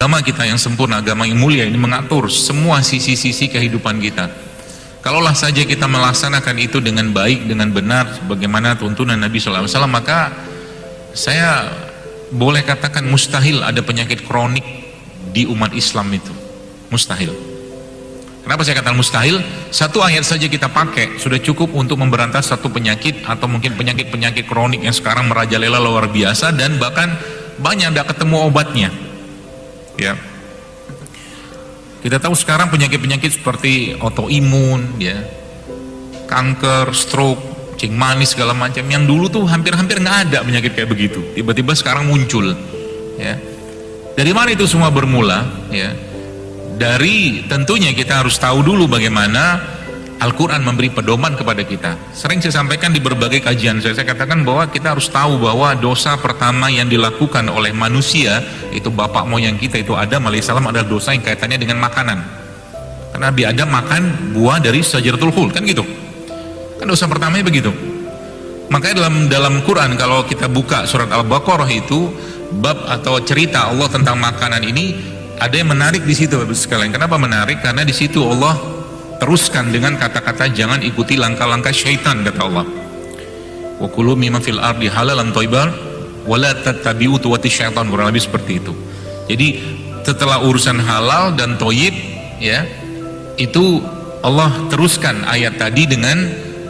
Agama kita yang sempurna, agama yang mulia ini mengatur semua sisi-sisi kehidupan kita. Kalaulah saja kita melaksanakan itu dengan baik, dengan benar, bagaimana tuntunan Nabi SAW, maka saya boleh katakan mustahil ada penyakit kronik di umat Islam itu. Mustahil. Kenapa saya katakan mustahil? Satu ayat saja kita pakai sudah cukup untuk memberantas satu penyakit atau mungkin penyakit-penyakit kronik yang sekarang merajalela luar biasa dan bahkan banyak tidak ketemu obatnya. Ya, kita tahu sekarang penyakit-penyakit seperti autoimun, ya, kanker, stroke, kencing manis segala macam. Yang dulu tuh hampir-hampir nggak ada penyakit kayak begitu. Tiba-tiba sekarang muncul. Ya, dari mana itu semua bermula? Ya, dari tentunya kita harus tahu dulu bagaimana Al-Quran memberi pedoman kepada kita. Sering saya sampaikan di berbagai kajian saya katakan bahwa kita harus tahu bahwa dosa pertama yang dilakukan oleh manusia itu bapak moyang kita itu Adam alaihissalam adalah dosa yang kaitannya dengan makanan. Karena Nabi Adam makan buah dari Syajaratul Khuld, kan gitu. Kan dosa pertamanya begitu. Makanya dalam Quran kalau kita buka surat Al-Baqarah itu bab atau cerita Allah tentang makanan ini ada yang menarik di situ Bapak sekalian. Kenapa menarik? Karena di situ Allah teruskan dengan kata-kata jangan ikuti langkah-langkah syaitan, kata Allah. Wa kulu mimma fil ardi halalan thayyiban wa la tattabi'u khutuwati syaitan, kurang lebih seperti itu. Jadi setelah urusan halal dan thayyib, ya, itu Allah teruskan ayat tadi dengan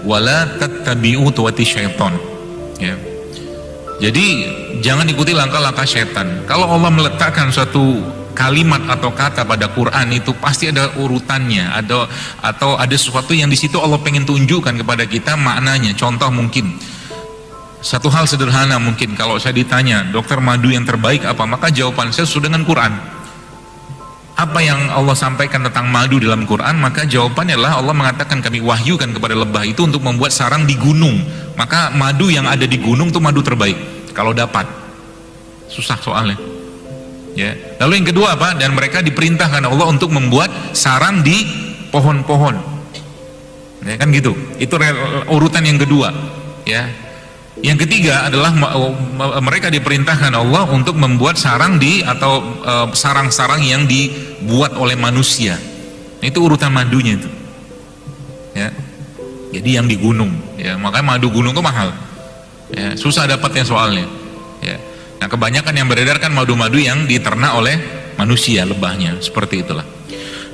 wa la tattabi'u khutuwati syaitan, ya. Jadi jangan ikuti langkah-langkah syaitan. Kalau Allah meletakkan suatu kalimat atau kata pada Quran itu pasti ada urutannya, atau ada sesuatu yang di situ Allah pengen tunjukkan kepada kita maknanya. Contoh mungkin satu hal sederhana, mungkin kalau saya ditanya dokter madu yang terbaik apa, maka jawaban saya sesuai dengan Quran. Apa yang Allah sampaikan tentang madu dalam Quran, maka jawabannya adalah Allah mengatakan kami wahyukan kepada lebah itu untuk membuat sarang di gunung. Maka madu yang ada di gunung itu madu terbaik kalau dapat. Susah soalnya. Ya. Lalu yang kedua apa? Dan mereka diperintahkan Allah untuk membuat sarang di pohon-pohon. Ya, kan gitu. Itu urutan yang kedua. Ya. Yang ketiga adalah mereka diperintahkan Allah untuk membuat sarang di atau sarang-sarang yang dibuat oleh manusia. Itu urutan madunya itu. Ya. Jadi yang di gunung. Ya, makanya madu gunung itu mahal. Ya, susah dapatnya soalnya. Ya. Nah, kebanyakan yang beredar kan madu-madu yang diternak oleh manusia, lebahnya, seperti itulah.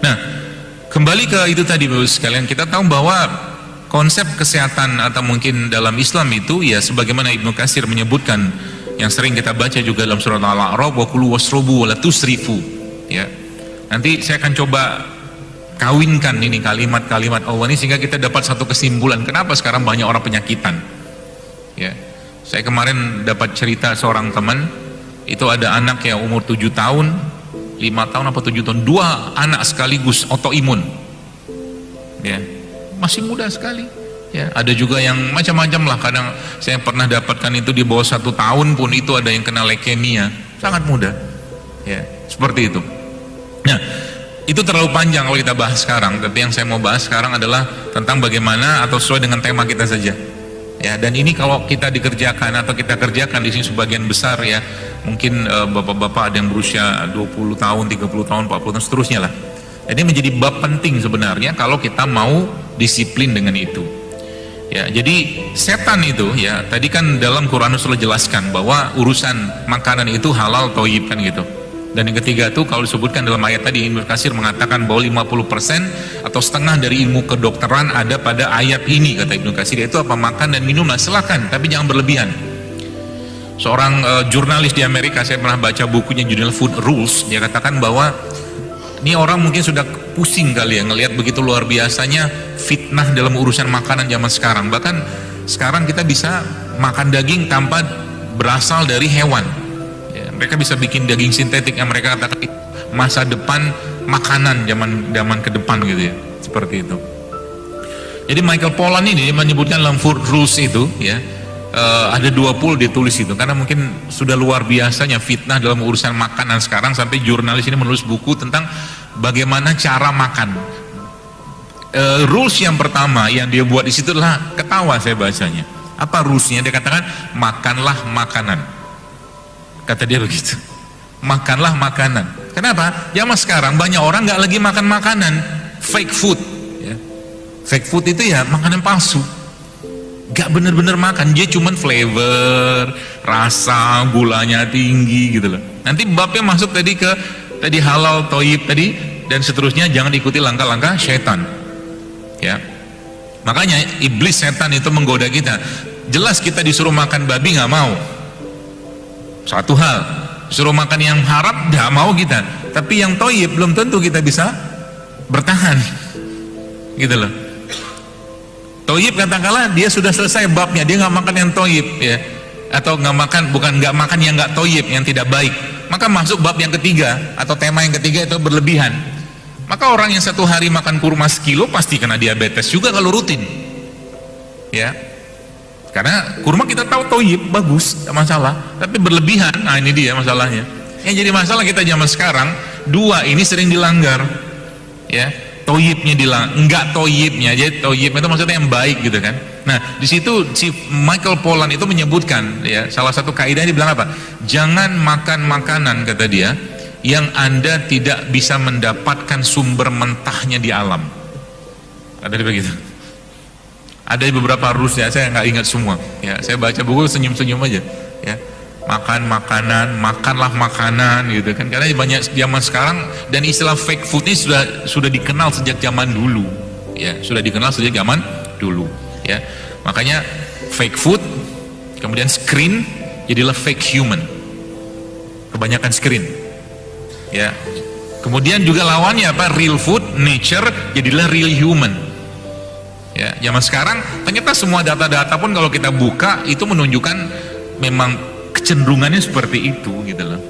Nah, kembali ke itu tadi Bapak sekalian, kita tahu bahwa konsep kesehatan atau mungkin dalam Islam itu ya sebagaimana Ibnu Katsir menyebutkan yang sering kita baca juga dalam surat Al-A'raf, wa kulu washrabu wa la tusrifu. Ya. Nanti saya akan coba kawinkan ini kalimat-kalimat Allah ini sehingga kita dapat satu kesimpulan kenapa sekarang banyak orang penyakitan. Ya. Saya kemarin dapat cerita seorang teman, itu ada anak yang umur 7 tahun, 5 tahun apa 7 tahun, 2 anak sekaligus autoimun. Ya, masih muda sekali. Ya, ada juga yang macam-macam lah, kadang saya pernah dapatkan itu di bawah 1 tahun pun itu ada yang kena leukemia, sangat muda. Ya, seperti itu. Nah, itu terlalu panjang kalau kita bahas sekarang, tapi yang saya mau bahas sekarang adalah tentang bagaimana atau sesuai dengan tema kita saja. Ya, dan ini kalau kita dikerjakan atau kita kerjakan di sini sebagian besar ya, mungkin bapak-bapak ada yang berusia 20 tahun, 30 tahun, 40 tahun seterusnya lah. Ini menjadi bab penting sebenarnya kalau kita mau disiplin dengan itu. Ya, jadi setan itu ya, tadi kan dalam Quran sudah jelaskan bahwa urusan makanan itu halal thayyib kan gitu. Dan yang ketiga itu kalau disebutkan dalam ayat tadi Ibnu Katsir mengatakan bahwa 50% atau setengah dari ilmu kedokteran ada pada ayat ini, kata Ibnu Katsir, itu apa? Makan dan minumlah, silakan, tapi jangan berlebihan. Seorang jurnalis di Amerika, saya pernah baca bukunya judul Food Rules, dia katakan bahwa ini orang mungkin sudah pusing kali ya ngelihat begitu luar biasanya fitnah dalam urusan makanan zaman sekarang. Bahkan sekarang kita bisa makan daging tanpa berasal dari hewan. Mereka bisa bikin daging sintetik yang mereka katakan masa depan makanan zaman ke depan gitu ya, seperti itu. Jadi Michael Pollan ini menyebutkan dalam Food Rules itu ya, ada 20 ditulis itu karena mungkin sudah luar biasanya fitnah dalam urusan makanan sekarang sampai jurnalis ini menulis buku tentang bagaimana cara makan. Rules yang pertama yang dia buat di situ adalah, ketawa saya bacanya. Apa rulesnya? Dia katakan makanlah makanan. Kata dia begitu, makanlah makanan. Kenapa? Zaman sekarang banyak orang nggak lagi makan makanan fake food. Ya. Fake food itu ya makanan palsu. Gak bener-bener makan, dia cuman flavor, rasa, gulanya tinggi gitu loh. Nanti babnya masuk tadi halal, toyib tadi, dan seterusnya. Jangan ikuti langkah-langkah syaitan. Ya, makanya iblis setan itu menggoda kita. Jelas kita disuruh makan babi nggak mau. Satu hal, disuruh makan yang haram nggak mau kita. Tapi yang toyib belum tentu kita bisa bertahan, gitu loh. Toyib katakanlah dia sudah selesai babnya, dia nggak makan yang toyib ya, atau nggak makan, bukan nggak makan yang nggak toyib, yang tidak baik, maka masuk bab yang ketiga atau tema yang ketiga itu berlebihan. Maka orang yang satu hari makan kurma sekilo pasti kena diabetes juga kalau rutin ya, karena kurma kita tahu toyib bagus, tidak masalah, tapi berlebihan, nah ini dia masalahnya. Yang jadi masalah kita zaman sekarang, dua ini sering dilanggar ya. Toyibnya enggak toyibnya, jadi toyib itu maksudnya yang baik gitu kan. Nah di situ si Michael Pollan itu menyebutkan ya, salah satu kaidahnya dia bilang apa? Jangan makan makanan, kata dia, yang Anda tidak bisa mendapatkan sumber mentahnya di alam. Ada begitu. Ada beberapa rules ya, saya nggak ingat semua. Ya, saya baca buku senyum-senyum aja. Ya. Makan makanan, makanlah makanan gitu kan, karena banyak zaman sekarang, dan istilah fake food ini sudah dikenal sejak zaman dulu ya, sudah dikenal sejak zaman dulu ya. Makanya fake food, kemudian screen jadilah fake human, kebanyakan screen ya. Kemudian juga lawannya apa, real food, nature, jadilah real human ya. Zaman sekarang ternyata semua data-data pun kalau kita buka itu menunjukkan memang kecenderungannya seperti itu gitu loh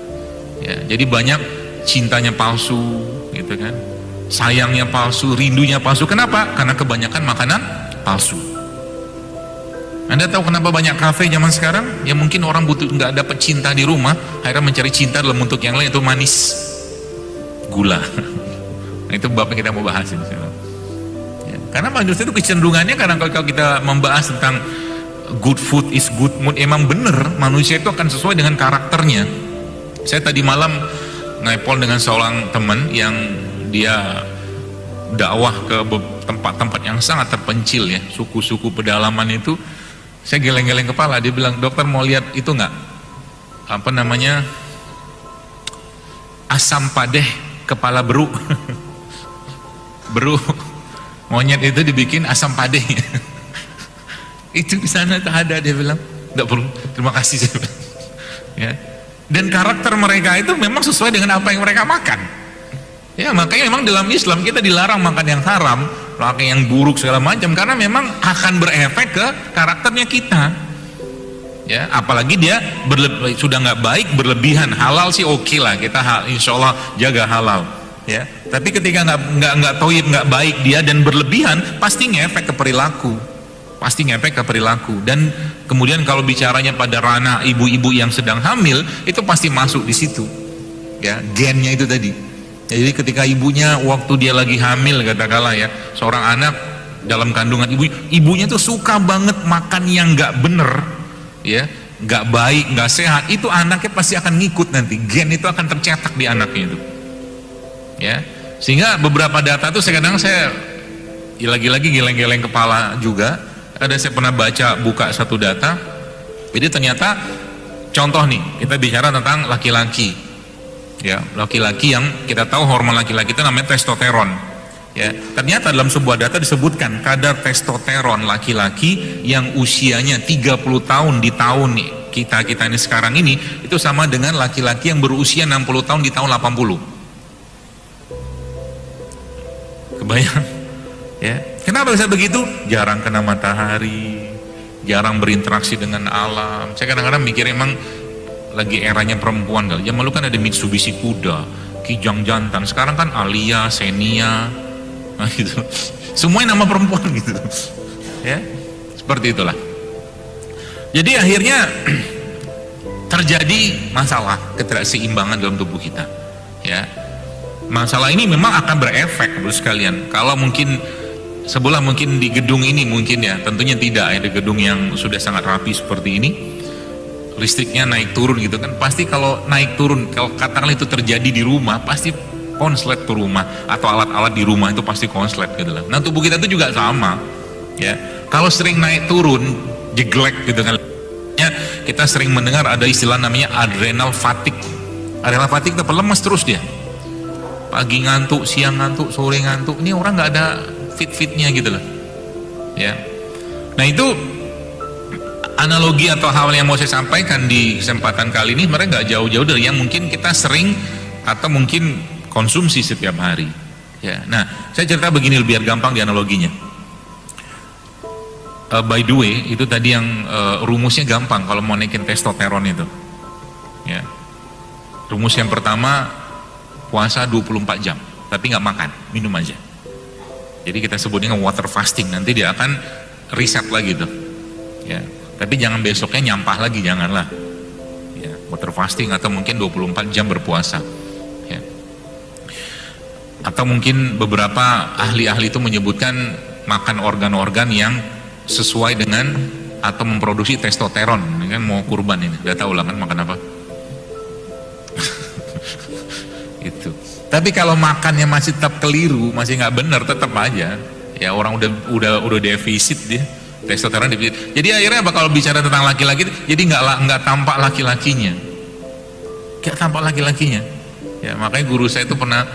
ya. Jadi banyak cintanya palsu gitu kan, sayangnya palsu, rindunya palsu. Kenapa? Karena kebanyakan makanan palsu. Anda tahu kenapa banyak kafe zaman sekarang? Ya mungkin orang butuh, nggak dapat cinta di rumah, akhirnya mencari cinta dalam bentuk yang lain, itu manis, gula. Nah, itu bab yang kita mau bahas ini ya. Karena manusia itu kecenderungannya, karena kalau kita membahas tentang good food is good mood, emang bener manusia itu akan sesuai dengan karakternya. Saya tadi malam ngaipol dengan seorang teman yang dia dakwah ke tempat-tempat yang sangat terpencil ya, suku-suku pedalaman itu. Saya geleng-geleng kepala, dia bilang, dokter mau lihat itu nggak, apa namanya, asam padeh kepala beru. Beru monyet itu dibikin asam padeh. Itu di sana tak ada, dia bilang. Tidak perlu, terima kasih. Ya. Dan karakter mereka itu memang sesuai dengan apa yang mereka makan. Ya, makanya memang dalam Islam kita dilarang makan yang haram, makan yang buruk segala macam, karena memang akan berefek ke karakternya kita. Ya, apalagi dia sudah nggak baik, berlebihan. Halal sih oke lah, kita insya Allah jaga halal. Ya, tapi ketika nggak toyib, nggak baik dia dan berlebihan, pasti ngefek ke perilaku. Pasti ngefek ke perilaku. Dan kemudian kalau bicaranya pada ranah ibu-ibu yang sedang hamil, itu pasti masuk di situ ya, gennya itu tadi ya. Jadi ketika ibunya waktu dia lagi hamil, katakanlah ya, seorang anak dalam kandungan ibunya tuh suka banget makan yang nggak bener ya, nggak baik, nggak sehat, itu anaknya pasti akan ngikut nanti, gen itu akan tercetak di anaknya itu ya. Sehingga beberapa data tuh kadang saya lagi-lagi geleng-geleng kepala juga. Saya pernah buka satu data, jadi ternyata contoh nih, kita bicara tentang laki-laki ya, laki-laki yang kita tahu hormon laki-laki itu namanya testosteron ya. Ternyata dalam sebuah data disebutkan kadar testosteron laki-laki yang usianya 30 tahun di tahun kita ini sekarang ini, itu sama dengan laki-laki yang berusia 60 tahun di tahun 80. Kebayang ya. Kenapa bisa begitu? Jarang kena matahari, jarang berinteraksi dengan alam. Saya kadang-kadang mikir emang lagi eranya perempuan kali. Zaman lalu kan ada Mitsubishi Kuda, Kijang Jantan. Sekarang kan Alia, Xenia, nah gitu. Semuanya nama perempuan gitu. Ya, seperti itulah. Jadi akhirnya terjadi masalah ketidakseimbangan dalam tubuh kita. Ya, masalah ini memang akan berefek, Bapak sekalian. Kalau mungkin sebelah di gedung ini mungkin ya, tentunya tidak ya, di gedung yang sudah sangat rapi seperti ini, listriknya naik turun gitu kan, pasti kalau naik turun, kalau katakanlah itu terjadi di rumah, pasti konslet tuh rumah atau alat-alat di rumah itu pasti konslet gitu lah. Nah tubuh kita itu juga sama ya, kalau sering naik turun jeglek gitu kan ya, kita sering mendengar ada istilah namanya adrenal fatigue. Adrenal fatigue itu lemas terus dia, pagi ngantuk, siang ngantuk, sore ngantuk, ini orang nggak ada fit-fitnya gitu loh ya. Nah itu analogi atau hal yang mau saya sampaikan di kesempatan kali ini mereka nggak jauh-jauh dari yang mungkin kita sering atau mungkin konsumsi setiap hari ya. Nah saya cerita begini biar gampang di analoginya. By the way itu tadi yang rumusnya gampang kalau mau naikin testosteron itu ya. Rumus yang pertama, puasa 24 jam tapi nggak makan, minum aja. Jadi kita sebutnya water fasting, nanti dia akan riset lagi tuh ya. Tapi jangan besoknya nyampah lagi, janganlah ya, water fasting atau mungkin 24 jam berpuasa ya. Atau mungkin beberapa ahli-ahli itu menyebutkan makan organ-organ yang sesuai dengan atau memproduksi testosteron. Ini kan mau kurban ini, udah tahu lah kan makan apa itu. Tapi kalau makannya masih tetap keliru, masih nggak benar, tetap aja ya orang udah defisit dia testosteron defisit. Jadi akhirnya apa kalau bicara tentang laki-laki, jadi nggak tampak laki-lakinya, nggak tampak laki-lakinya ya. Makanya guru saya itu pernah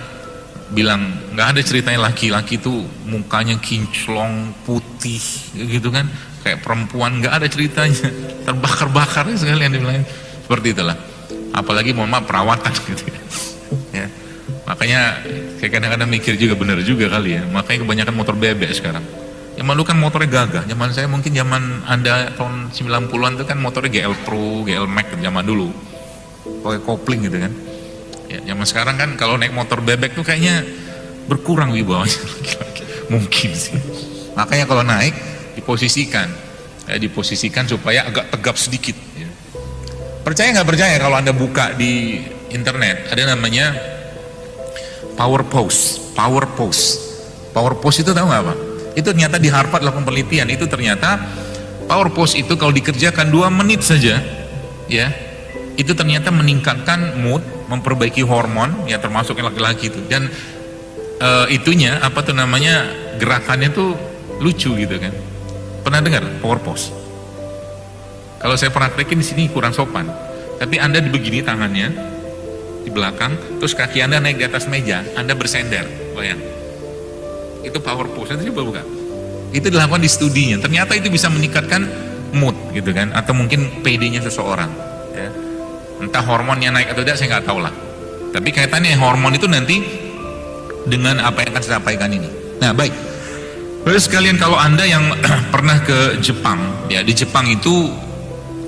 bilang nggak ada ceritanya laki-laki itu mukanya kinclong putih gitu kan kayak perempuan, nggak ada ceritanya, terbakar-bakar sekalian dibilang seperti itulah. Apalagi mohon maaf perawatan gitu ya. Makanya saya kadang-kadang mikir juga benar juga kali ya, makanya kebanyakan motor bebek sekarang. Zaman dulu kan motornya gagah, zaman saya mungkin zaman Anda tahun 90-an itu kan motornya GL Pro, GL Max zaman dulu pakai kopling gitu kan ya. Zaman sekarang kan kalau naik motor bebek tuh kayaknya berkurang wibawanya mungkin sih. Makanya kalau naik diposisikan supaya agak tegap sedikit ya. Percaya nggak percaya kalau Anda buka di internet ada namanya power pose itu tahu nggak apa? Itu ternyata di Harvard lakukan penelitian, itu ternyata power pose itu kalau dikerjakan 2 menit saja ya, itu ternyata meningkatkan mood, memperbaiki hormon ya, termasuk yang laki-laki itu. Dan itunya apa tuh namanya, gerakannya tuh lucu gitu kan. Pernah dengar power pose? Kalau saya praktekin di sini kurang sopan, tapi Anda begini tangannya di belakang, terus kaki Anda naik di atas meja, Anda bersender, bayang. Itu power pose, nanti coba buka. Itu dilakukan di studinya, ternyata itu bisa meningkatkan mood gitu kan, atau mungkin PD-nya seseorang ya. Entah hormonnya naik atau tidak saya nggak tahu lah, tapi kaitannya hormon itu nanti dengan apa yang akan saya sampaikan ini. Nah baik, terus sekalian kalau Anda yang pernah ke Jepang ya, di Jepang itu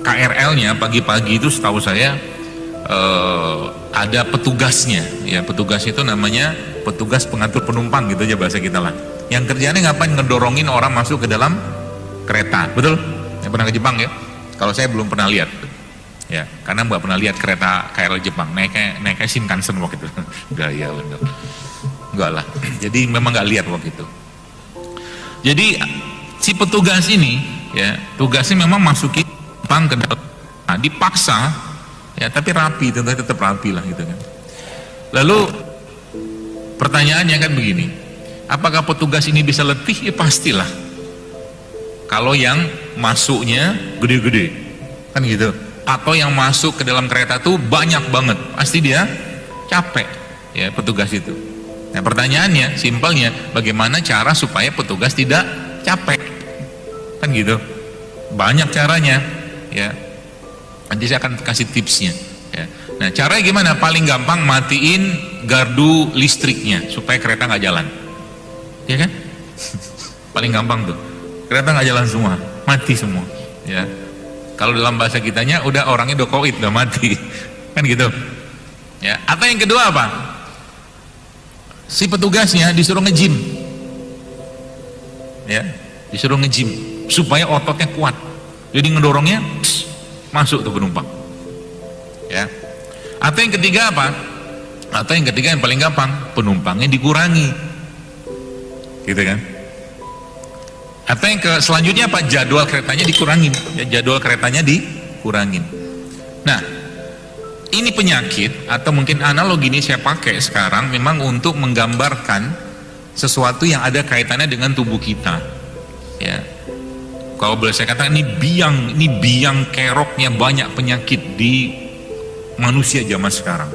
KRL-nya pagi-pagi itu setahu saya ada petugasnya ya. Petugas itu namanya petugas pengatur penumpang gitu aja bahasa kita lah, yang kerjanya ngapain, ngedorongin orang masuk ke dalam kereta. Betul? Yang pernah ke Jepang ya? Kalau saya belum pernah lihat ya, karena nggak pernah lihat kereta KRL Jepang, naiknya Shinkansen waktu itu gaya bener, enggak lah. Jadi memang nggak lihat waktu itu. Jadi si petugas ini ya, tugasnya memang masukin penumpang ke dalam, nah, dipaksa ya, tapi rapi, tetap rapi lah gitu kan. Lalu pertanyaannya kan begini, apakah petugas ini bisa letih? Ya pastilah, kalau yang masuknya gede-gede kan gitu, atau yang masuk ke dalam kereta tuh banyak banget, pasti dia capek ya petugas itu. Nah pertanyaannya simpelnya, bagaimana cara supaya petugas tidak capek kan gitu. Banyak caranya ya, nanti saya akan kasih tipsnya ya. Nah caranya gimana? Paling gampang matiin gardu listriknya supaya kereta nggak jalan ya kan. Paling gampang tuh, kereta nggak jalan semua, mati semua ya. Kalau dalam bahasa kitanya udah orangnya udah COVID, udah mati kan gitu ya. Atau yang kedua apa, si petugasnya disuruh nge-gym ya, disuruh nge-gym supaya ototnya kuat, jadi ngedorongnya masuk tuh penumpang ya. Atau yang ketiga apa, atau yang ketiga yang paling gampang, penumpangnya dikurangi gitu kan. Atau yang selanjutnya apa, jadwal keretanya dikurangin ya, jadwal keretanya dikurangin. Nah, ini penyakit, atau mungkin analogi ini saya pakai sekarang memang untuk menggambarkan sesuatu yang ada kaitannya dengan tubuh kita. Ya, kalau boleh saya katakan ini biang keroknya banyak penyakit di manusia zaman sekarang.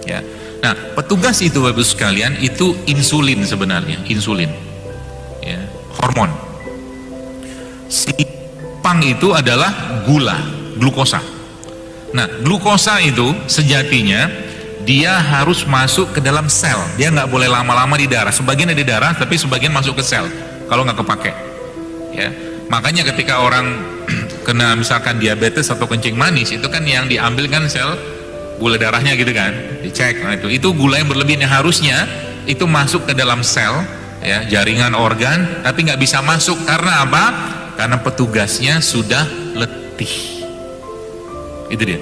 Ya, nah petugas itu Bapak sekalian itu insulin sebenarnya, insulin, ya, hormon. Si pang itu adalah gula, glukosa. Nah, glukosa itu sejatinya dia harus masuk ke dalam sel. Dia nggak boleh lama-lama di darah. Sebagian ada di darah, tapi sebagian masuk ke sel. Kalau nggak kepake, ya. Makanya ketika orang kena misalkan diabetes atau kencing manis, itu kan yang diambil kan sel gula darahnya gitu kan, dicek. Nah, itu gula yang berlebihan yang harusnya itu masuk ke dalam sel, ya, jaringan organ, tapi nggak bisa masuk karena apa? Karena petugasnya sudah letih. Itu dia.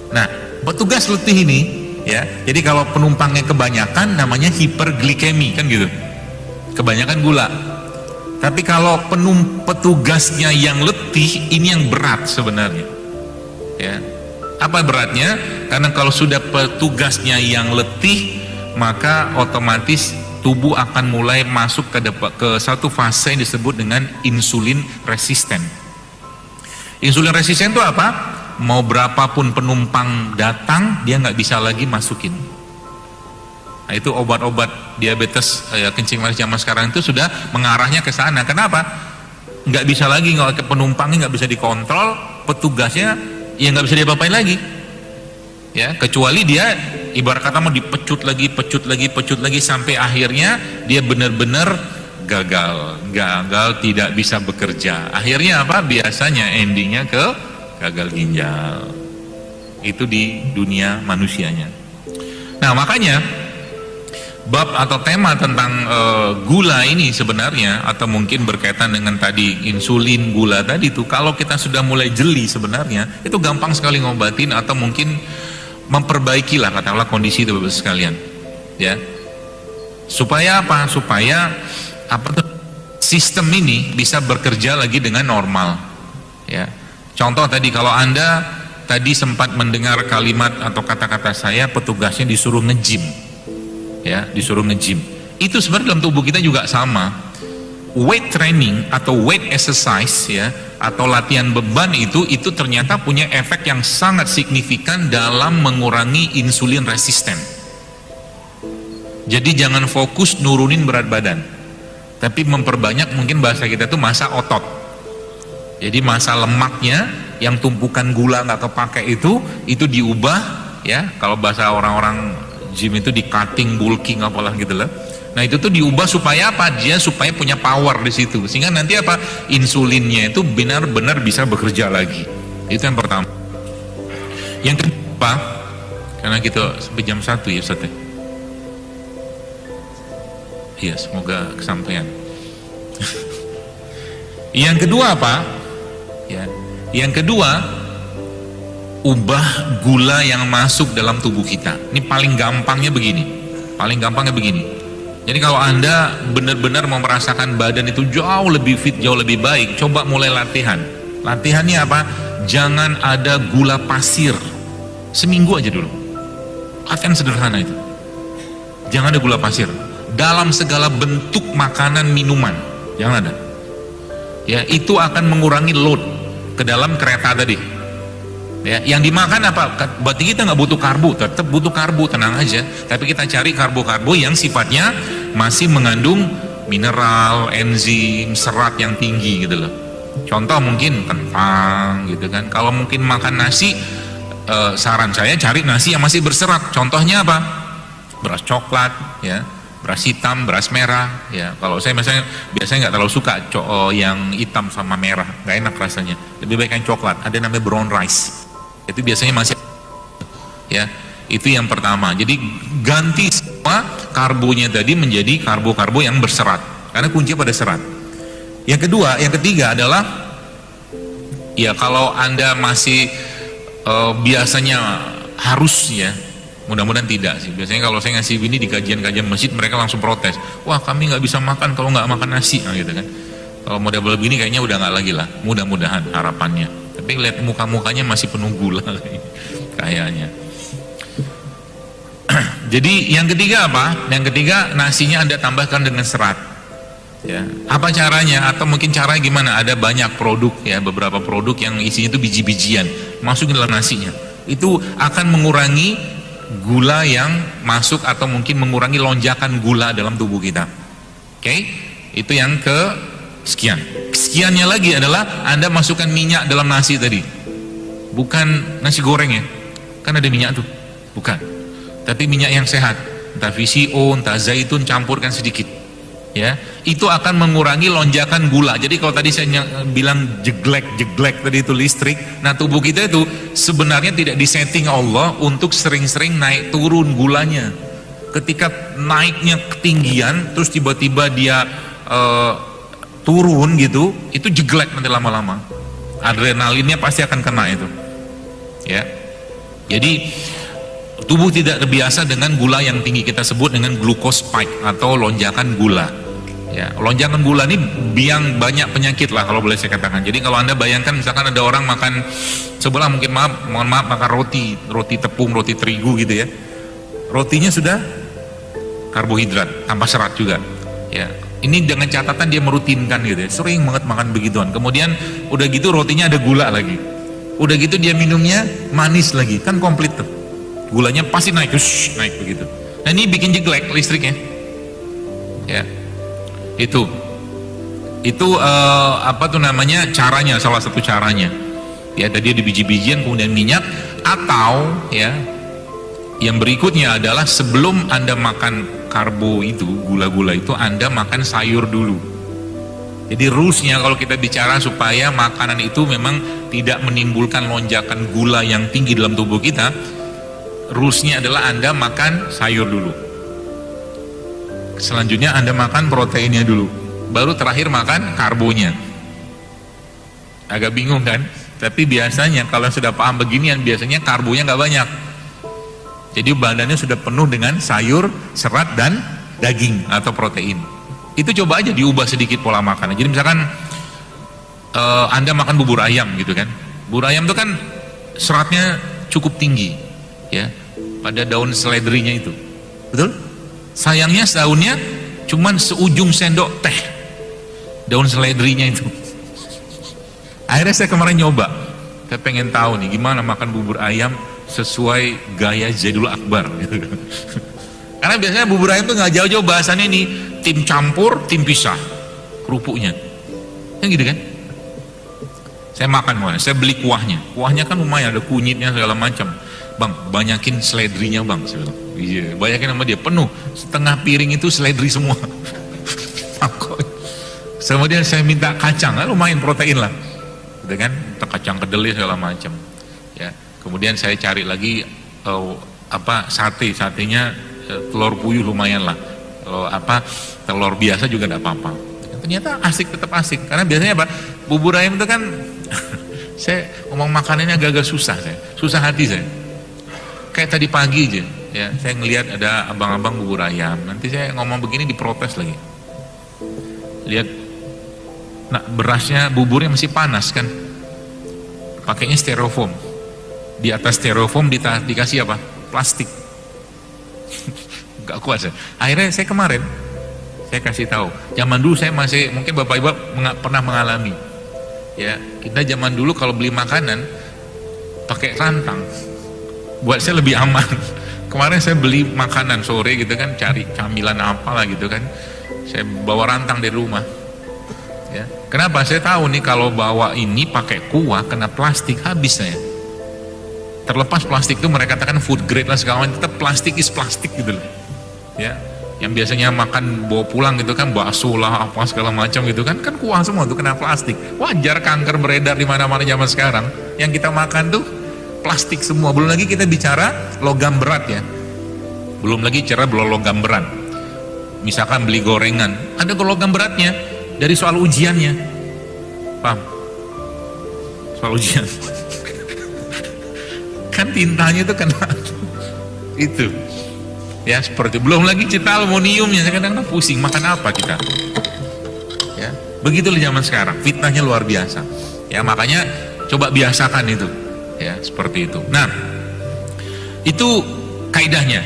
Nah, petugas letih ini, ya, jadi kalau penumpangnya kebanyakan namanya hiperglikemi kan gitu, kebanyakan gula. Tapi kalau petugasnya yang letih, ini yang berat sebenarnya, ya. Apa beratnya? Karena kalau sudah petugasnya yang letih, maka otomatis tubuh akan mulai masuk ke satu fase yang disebut dengan insulin resisten. Insulin resisten itu apa? Mau berapapun penumpang datang, dia nggak bisa lagi masukin. Nah, itu obat-obat diabetes kencing manis zaman sekarang itu sudah mengarahnya ke sana. Kenapa? Nggak bisa lagi, nggak penumpangnya nggak bisa dikontrol, petugasnya ya nggak bisa diapa-apain lagi. Ya, kecuali dia ibarat kata mau dipecut lagi sampai akhirnya dia benar-benar gagal, tidak bisa bekerja. Akhirnya apa? Biasanya endingnya ke gagal ginjal. Itu di dunia manusianya. Nah, makanya bab atau tema tentang gula ini sebenarnya, atau mungkin berkaitan dengan tadi insulin, gula tadi itu, kalau kita sudah mulai jeli sebenarnya itu gampang sekali ngobatin atau mungkin memperbaiki lah katakanlah kondisi itu Bapak sekalian, ya. Supaya apa? Supaya sistem ini bisa bekerja lagi dengan normal, ya. Contoh tadi, kalau Anda tadi sempat mendengar kalimat atau kata-kata saya, petugasnya disuruh nge-gym, ya, disuruh nge-gym. Itu sebenarnya dalam tubuh kita juga sama. Weight training atau weight exercise, ya, atau latihan beban itu ternyata punya efek yang sangat signifikan dalam mengurangi insulin resisten. Jadi jangan fokus nurunin berat badan, tapi memperbanyak, mungkin bahasa kita tuh massa otot. Jadi massa lemaknya yang tumpukan gula nggak kepakai itu diubah, ya. Kalau bahasa orang-orang gym itu di cutting, bulking apalah gitu lah. Nah, itu tuh diubah supaya apa? Dia supaya punya power di situ, sehingga nanti apa? Insulinnya itu benar-benar bisa bekerja lagi. Itu yang pertama. Yang kedua, karena kita sampai jam 1 ya Ustaz. Iya, semoga kesampaian. Yang kedua apa? Ya. Yang kedua, ubah gula yang masuk dalam tubuh kita. Ini paling gampangnya begini. Jadi kalau Anda benar-benar mau merasakan badan itu jauh lebih fit, jauh lebih baik, coba mulai latihan. Latihannya apa? Jangan ada gula pasir. Seminggu aja dulu. Latihan sederhana itu. Jangan ada gula pasir. Dalam segala bentuk makanan, minuman, jangan ada. Ya, itu akan mengurangi load ke dalam kereta tadi. Ya, yang dimakan apa? Berarti kita nggak butuh karbo, tetap butuh karbo, tenang aja. Tapi kita cari karbo-karbo yang sifatnya masih mengandung mineral, enzim, serat yang tinggi gitu loh. Contoh mungkin kentang gitu kan. Kalau mungkin makan nasi, saran saya cari nasi yang masih berserat. Contohnya apa? Beras coklat, ya. Beras hitam, beras merah, ya. Kalau saya biasanya nggak terlalu suka yang hitam sama merah, nggak enak rasanya. Lebih baik yang coklat. Ada namanya brown rice. Itu biasanya masih, ya. Itu yang pertama. Jadi ganti semua karbonya tadi menjadi karbo-karbo yang berserat, karena kunci pada serat. Yang ketiga adalah, ya, kalau Anda masih biasanya harus, ya. Mudah-mudahan tidak sih. Biasanya kalau saya ngasih ini di kajian-kajian masjid, mereka langsung protes. Wah, kami nggak bisa makan kalau nggak makan nasi, nah, gitu kan. Kalau model begini kayaknya udah nggak lagi lah. Mudah-mudahan harapannya. Tapi tapi lihat muka-mukanya masih penuh gula kayaknya. Jadi yang ketiga apa? Yang ketiga, nasinya Anda tambahkan dengan serat. Ya, apa caranya? Atau mungkin caranya gimana? Ada banyak produk ya, beberapa produk yang isinya itu biji-bijian, masukin dalam nasinya. Itu akan mengurangi gula yang masuk atau mungkin mengurangi lonjakan gula dalam tubuh kita. Oke? Itu yang ke sekian. Sekiannya lagi adalah Anda masukkan minyak dalam nasi tadi. Bukan nasi goreng ya. Kan ada minyak tuh. Bukan. Tapi minyak yang sehat, entah VCO, entah zaitun, campurkan sedikit, ya, itu akan mengurangi lonjakan gula. Jadi kalau tadi saya bilang jeglek tadi itu listrik, nah tubuh kita itu sebenarnya tidak disetting Allah untuk sering-sering naik turun gulanya. Ketika naiknya ketinggian, terus tiba-tiba dia turun gitu, itu jeglek nanti lama-lama. Adrenalinnya pasti akan kena itu, ya. Jadi tubuh tidak terbiasa dengan gula yang tinggi, kita sebut dengan glucose spike atau lonjakan gula. Ya, lonjakan gula ini biang banyak penyakit lah kalau boleh saya katakan. Jadi kalau Anda bayangkan misalkan ada orang makan sebelah, mungkin mohon maaf makan roti tepung, roti terigu gitu ya. Rotinya sudah karbohidrat tanpa serat juga. Ya, ini dengan catatan dia merutinkan gitu ya. Sering banget makan begituan. Kemudian udah gitu rotinya ada gula lagi. Udah gitu dia minumnya manis lagi. Kan komplit tuh. Gulanya pasti naik, naik begitu. Nah ini bikin jeglek listriknya, ya. Itu apa tuh namanya, caranya, salah satu caranya. Ya tadi ada biji-bijian kemudian minyak, atau ya yang berikutnya adalah sebelum Anda makan karbo itu, gula-gula itu, Anda makan sayur dulu. Jadi rulesnya kalau kita bicara supaya makanan itu memang tidak menimbulkan lonjakan gula yang tinggi dalam tubuh kita, rulesnya adalah Anda makan sayur dulu, selanjutnya Anda makan proteinnya dulu, baru terakhir makan karbonya. Agak bingung kan? Tapi biasanya kalau sudah paham beginian, biasanya karbonya nggak banyak, jadi badannya sudah penuh dengan sayur, serat, dan daging atau protein. Itu coba aja diubah sedikit pola makan. Jadi misalkan Anda makan bubur ayam gitu kan, bubur ayam itu kan seratnya cukup tinggi ya, pada daun seledrinya itu, betul? Sayangnya daunnya cuman seujung sendok teh, daun seledrinya itu. Akhirnya saya kemarin nyoba, saya pengen tahu nih gimana makan bubur ayam sesuai gaya Zaidul Akbar gitu. Karena biasanya bubur ayam tuh nggak jauh-jauh bahasannya ini, tim campur, tim pisah kerupuknya, kan gitu kan? Saya makan, saya beli kuahnya kan lumayan, ada kunyitnya segala macam. Bang, banyakin seledrinya bang, saya bilang. Iya, banyakin sama dia, penuh, setengah piring itu seledri semua. Kemudian saya minta kacang, lumayan protein lah, gitu kan, kacang kedelai segala macam. Ya, kemudian saya cari lagi satenya telur puyuh lumayan lah, telur biasa juga tidak apa-apa. Ternyata asik, tetap asik, karena biasanya apa, bubur ayam itu kan, saya ngomong makanannya agak-agak susah hati saya. Kayak tadi pagi aja, ya, saya ngelihat ada abang-abang bubur ayam. Nanti saya ngomong begini diprotes lagi. Lihat, nah berasnya, buburnya masih panas kan, pakainya styrofoam. Di atas styrofoam dikasih apa? Plastik. Gak kuat saya. Akhirnya saya kemarin, saya kasih tahu. Zaman dulu saya masih, mungkin bapak ibu pernah mengalami. Ya, kita zaman dulu kalau beli makanan pakai rantang. Buat saya lebih aman. Kemarin saya beli makanan sore gitu kan, cari camilan apalah gitu kan, saya bawa rantang dari rumah. Ya, kenapa? Saya tahu nih kalau bawa ini pakai kuah kena plastik, habis saya. Terlepas plastik itu mereka katakan food grade lah segala macam, tetap plastik is plastik gitu loh. Ya, yang biasanya makan bawa pulang gitu kan, bakso lah apa segala macam gitu kan kuah semua tuh kena plastik. Wajar kanker beredar di mana-mana zaman sekarang. Yang kita makan tuh plastik semua. Belum lagi kita bicara logam berat ya, belum lagi cara logam berat. Misalkan beli gorengan, ada logam beratnya dari soal ujiannya, paham? Soal ujian kan tintanya itu kena itu ya, seperti belum lagi cerita aluminiumnya. Saya kadang-kadang pusing, makan apa kita ya, begitulah zaman sekarang, fitnahnya luar biasa ya. Makanya Coba biasakan itu, ya seperti itu. Nah, itu kaidahnya,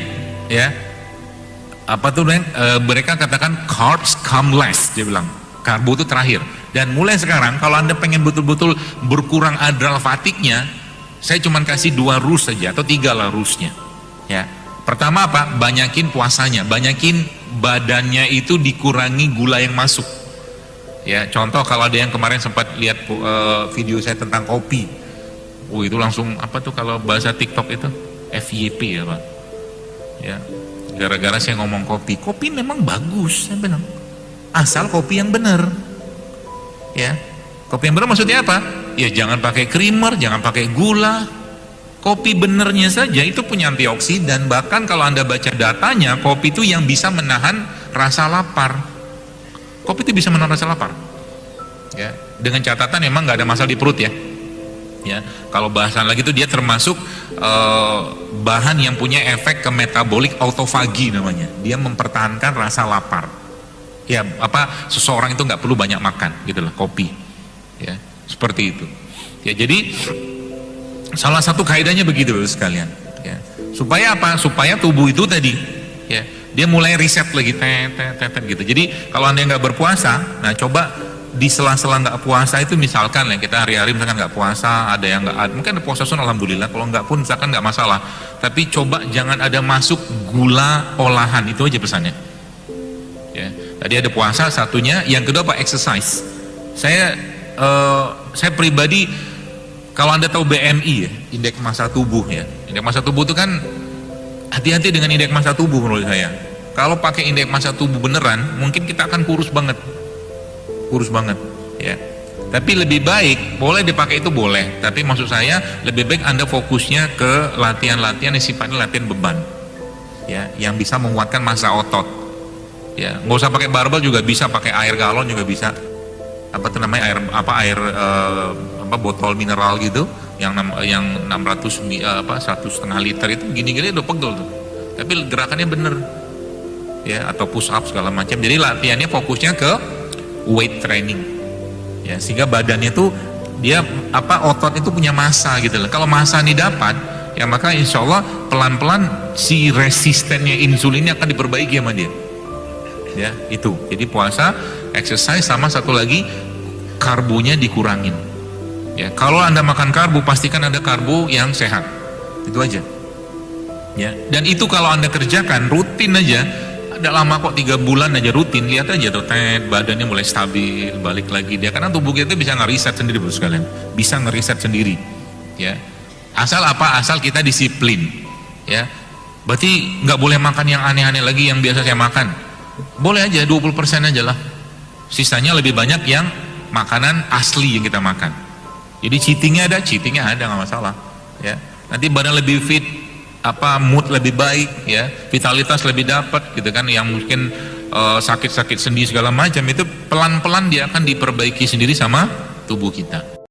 ya. Apa tuh mereka katakan carbs come last, dia bilang karbo itu terakhir. Dan mulai sekarang kalau Anda pengen betul-betul berkurang adrenal fatigue-nya, saya cuma kasih 2 rules saja atau 3 lah rulesnya, ya. Pertama apa? Banyakin puasanya, banyakin badannya itu dikurangi gula yang masuk. Ya, contoh kalau ada yang kemarin sempat lihat video saya tentang kopi, itu langsung apa tuh kalau bahasa TikTok itu FYP ya Pak, ya gara-gara saya ngomong kopi memang bagus, saya bilang asal kopi yang benar, ya kopi yang benar maksudnya apa? Ya jangan pakai creamer, jangan pakai gula, kopi benernya saja itu punya antioksidan. Bahkan kalau Anda baca datanya, kopi itu yang bisa menahan rasa lapar. Kopi itu bisa menahan rasa lapar, ya. Dengan catatan memang nggak ada masalah di perut ya. Ya, kalau bahasan lagi itu dia termasuk bahan yang punya efek ke metabolik autofagi namanya. Dia mempertahankan rasa lapar. Ya, apa seseorang itu nggak perlu banyak makan, gitu loh, kopi. Ya, seperti itu. Ya, jadi salah satu kaidahnya begitu sekalian. Ya, supaya apa? Supaya tubuh itu tadi, ya. Dia mulai riset lagi, gitu. Jadi kalau Anda nggak berpuasa, nah coba di sela-sela nggak puasa itu misalkan ya kita hari-hari misalkan nggak puasa, ada yang nggak, mungkin ada puasa sun alhamdulillah, kalau nggak pun misalkan nggak masalah. Tapi coba jangan ada masuk gula olahan, itu aja pesannya. Ya, tadi ada puasa satunya, yang kedua apa? Exercise. Saya pribadi kalau Anda tahu BMI ya, indeks massa tubuh ya, indeks massa tubuh itu kan hati-hati dengan indeks massa tubuh menurut saya. Kalau pakai indeks massa tubuh beneran, mungkin kita akan kurus banget, ya. Tapi lebih baik, boleh dipakai itu boleh. Tapi maksud saya lebih baik Anda fokusnya ke latihan-latihan yang sifatnya latihan beban, ya, yang bisa menguatkan massa otot. Ya, nggak usah pakai barbel juga bisa, pakai air galon juga bisa. Apa tuh namanya air botol mineral gitu. Yang 1,5 liter itu gini-gini udah pegel tuh, tapi gerakannya bener, ya, atau push up segala macam. Jadi latihannya fokusnya ke weight training, ya, sehingga badannya tuh dia otot itu punya massa gitu loh. Kalau massa ini dapat, ya maka insya Allah pelan-pelan si resistennya insulinnya akan diperbaiki sama dia, ya itu. Jadi puasa, exercise, sama satu lagi karbonya dikurangin. Ya, kalau Anda makan karbo, pastikan ada karbo yang sehat. Itu aja. Ya, dan itu kalau Anda kerjakan rutin aja, ada lama kok 3 bulan aja rutin, lihat aja tuh, badannya mulai stabil, balik lagi dia. Karena tubuh kita bisa ngeriset sendiri, Bro sekalian. Bisa ngeriset sendiri. Ya. Asal apa? Asal kita disiplin. Ya. Berarti nggak boleh makan yang aneh-aneh lagi yang biasa saya makan. Boleh aja 20% aja lah. Sisanya lebih banyak yang makanan asli yang kita makan. Jadi cheatingnya ada nggak masalah, ya. Nanti badan lebih fit, mood lebih baik, ya, vitalitas lebih dapat, gitu kan. Yang mungkin sakit-sakit sendi segala macam itu pelan-pelan dia akan diperbaiki sendiri sama tubuh kita.